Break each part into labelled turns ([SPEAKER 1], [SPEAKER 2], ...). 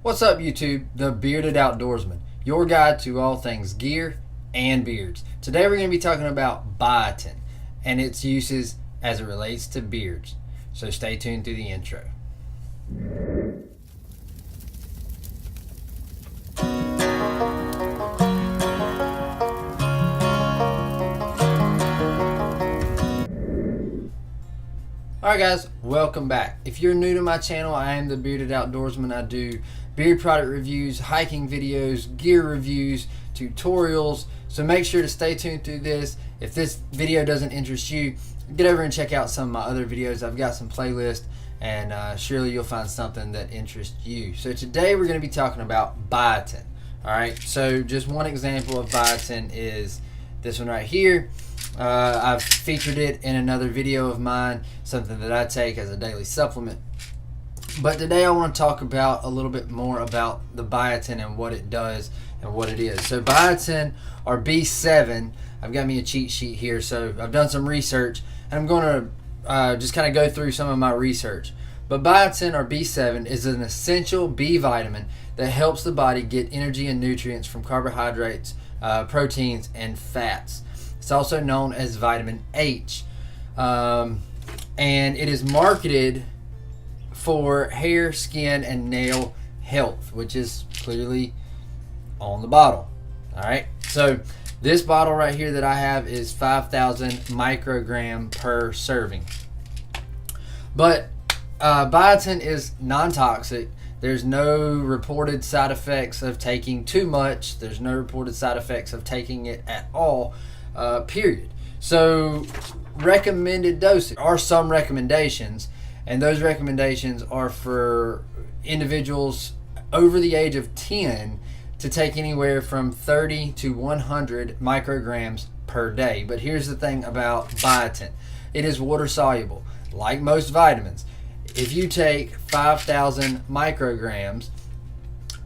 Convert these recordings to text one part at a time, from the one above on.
[SPEAKER 1] What's up, YouTube? The Bearded Outdoorsman, your guide to all things gear and beards. Today we're going to be talking about biotin and its uses as it relates to beards. So stay tuned through the intro. Alright guys, welcome back. If you're new to my channel, I am the Bearded Outdoorsman. I do beard product reviews, hiking videos, gear reviews, tutorials. So make sure to stay tuned through this. If this video doesn't interest you, get over and check out some of my other videos. I've got some playlists and surely you'll find something that interests you. So today we're going to be talking about biotin. Alright, so just one example of biotin is this one right here. I've featured it in another video of mine, something that I take as a daily supplement. But today I want to talk about a little bit more about the biotin and what it does and what it is. So biotin, or B7, I've got me a cheat sheet here, so I've done some research and I'm going to just kind of go through some of my research. But biotin, or B7, is an essential B vitamin that helps the body get energy and nutrients from carbohydrates, proteins, and fats. It's also known as vitamin H, and it is marketed for hair, skin, and nail health, which is clearly on the bottle. All right, so this bottle right here that I have is 5,000 microgram per serving. But biotin is non-toxic. There's no reported side effects of taking too much. There's no reported side effects of taking it at all. Period. So recommended dosage are some recommendations, and those recommendations are for individuals over the age of 10 to take anywhere from 30 to 100 micrograms per day. But here's the thing about biotin: it is water soluble, like most vitamins. If you take 5,000 micrograms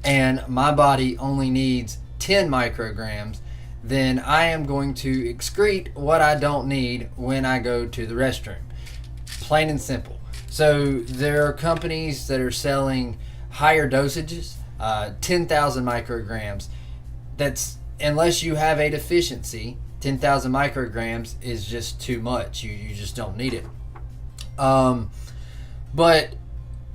[SPEAKER 1] and my body only needs 10 micrograms, then I am going to excrete what I don't need when I go to the restroom. Plain and simple. So there are companies that are selling higher dosages, 10,000 micrograms. That's, unless you have a deficiency, 10,000 micrograms is just too much. You just don't need it. But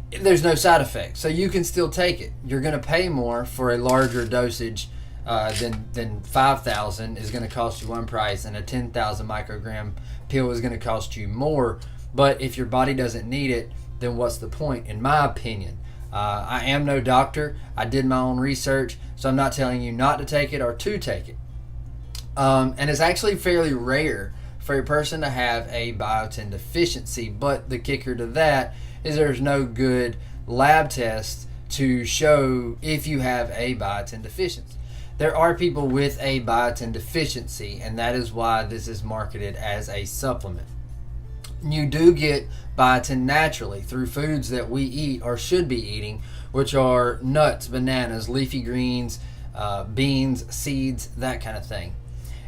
[SPEAKER 1] there's no side effects, so you can still take it. You're going to pay more for a larger dosage than 5,000 is going to cost you one price, and a 10,000 microgram pill is going to cost you more. But if your body doesn't need it, then what's the point, in my opinion? I am no doctor. I did my own research, so I'm not telling you not to take it or to take it. And it's actually fairly rare for a person to have a biotin deficiency, but the kicker to that is there's no good lab tests to show if you have a biotin deficiency. There are people with a biotin deficiency, and that is why this is marketed as a supplement. You do get biotin naturally through foods that we eat or should be eating, which are nuts, bananas, leafy greens, beans, seeds, that kind of thing.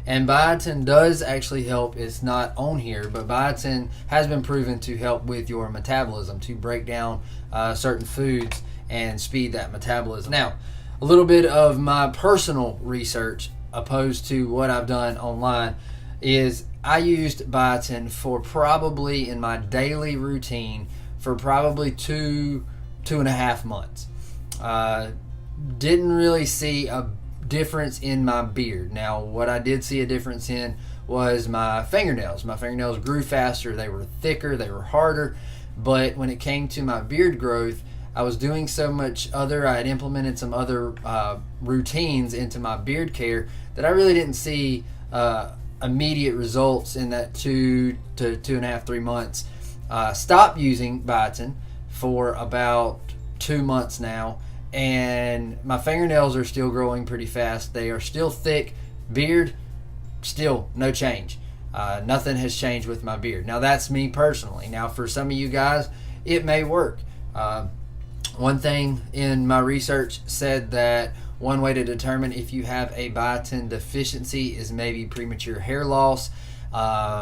[SPEAKER 1] And biotin does actually help. It's not on here, but biotin has been proven to help with your metabolism, to break down certain foods and speed that metabolism. Now, a little bit of my personal research opposed to what I've done online is I used biotin for probably, in my daily routine, for probably two and a half months. Didn't really see a difference in my beard. Now, what I did see a difference in was my fingernails. My fingernails grew faster, they were thicker, they were harder, but when it came to my beard growth, I was doing so much other, I had implemented some other routines into my beard care that I really didn't see immediate results in that 2 to 2.5, 3 months. Stopped using biotin for about 2 months now, and my fingernails are still growing pretty fast. They are still thick. Beard, still no change. Nothing has changed with my beard. Now, that's me personally. Now, for some of you guys, it may work. One thing in my research said that one way to determine if you have a biotin deficiency is maybe premature hair loss,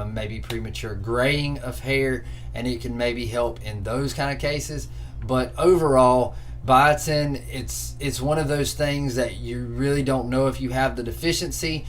[SPEAKER 1] maybe premature graying of hair, and it can maybe help in those kind of cases. But overall, Biotin, it's one of those things that you really don't know if you have the deficiency.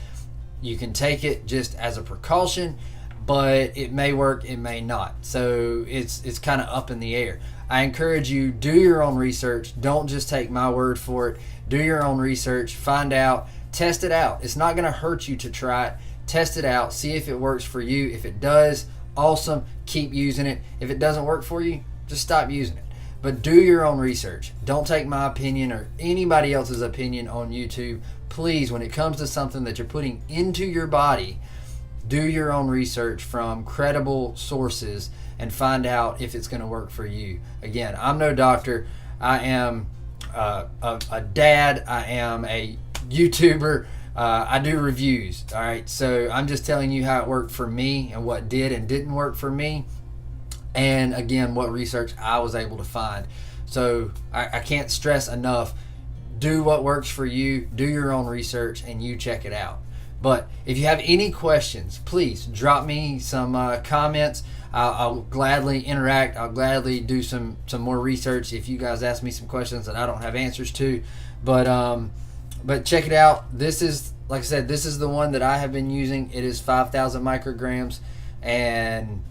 [SPEAKER 1] You can take it just as a precaution, but it may work, it may not. So it's kind of up in the air. I encourage you, do your own research. Don't just take my word for it. Do your own research, find out, test it out. It's not going to hurt you to try it. Test it out, see if it works for you. If it does, awesome, keep using it. If it doesn't work for you, just stop using it. But do your own research. Don't take my opinion or anybody else's opinion on YouTube. Please, when it comes to something that you're putting into your body, do your own research from credible sources and find out if it's going to work for you. Again, I'm no doctor. I am a dad. I am a YouTuber. I do reviews. All right, so I'm just telling you how it worked for me and what did and didn't work for me, and again, what research I was able to find. So I can't stress enough, do what works for you, do your own research, and you check it out. But if you have any questions, please drop me some comments. I'll gladly interact. I'll gladly do some more research if you guys ask me some questions that I don't have answers to. But check it out. This is, like I said, this is the one that I have been using. It is 5,000 micrograms, and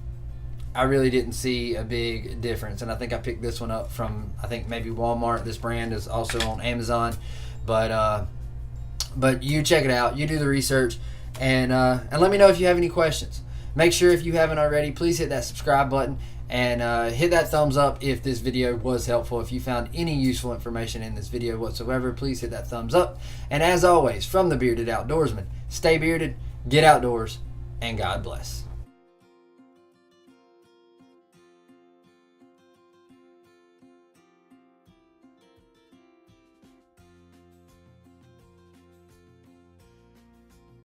[SPEAKER 1] I really didn't see a big difference. And I think I picked this one up from, I think maybe Walmart. This brand is also on Amazon. But you check it out. You do the research, and let me know if you have any questions. Make sure, if you haven't already, please hit that subscribe button and hit that thumbs up if this video was helpful. If you found any useful information in this video whatsoever, please hit that thumbs up. And as always, from the Bearded Outdoorsman, stay bearded, get outdoors, and God bless.